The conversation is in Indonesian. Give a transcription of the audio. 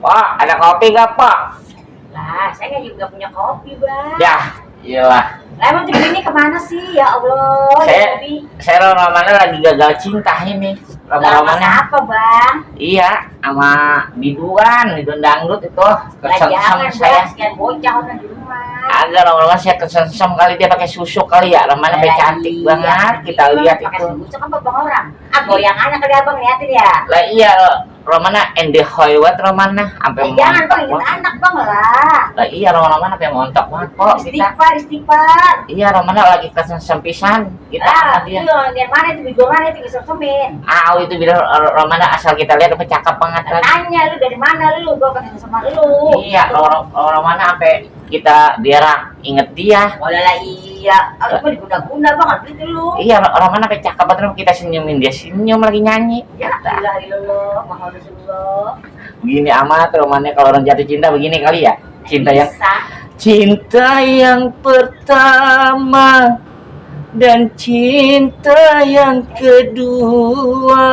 Pak, ada kopi gak, Pak? Lah, saya juga punya kopi, Bang. Ya, iyalah. Lah, emang ini kemana sih? Ya Allah, ya kopi. Saya Romana lagi gagal cinta ini. Romana apa, Bang? Iya, sama biduan dangdut itu. Jangan, saya sekian bocah orang di rumah. Ada Romana saya kesensem kali dia pakai susu kali ya. Romana cantik banget. Kita lihat itu. Pakai susu kan bang orang. Goyang anak kali abang liatin ya. Lah iya, Romana endehoy wat Romana sampai jangan bang, inget anak bang lah. Lah iya, Romana sampai montok banget kok. Istighfar. Iya, Romana lagi kesensem pisan. Kita dia. Lihat mana itu video mana itu kesemsemin. Itu bilang Romana asal kita lihat apa cakep banget kan. Tanya lu dari mana lu, gua kesel sama lu. Iya, Romana sampai kita biar inget dia. Oh lah iya, aku diguna-guna banget gitu lu. Iya, Romana sampai cakep banget kita senyumin dia senyum lagi nyanyi. Ya Alhamdulillah, mahal Rasulullah. Begini amat Romana kalau orang jatuh cinta begini kali ya. Cinta yang pertama dan cinta yang kedua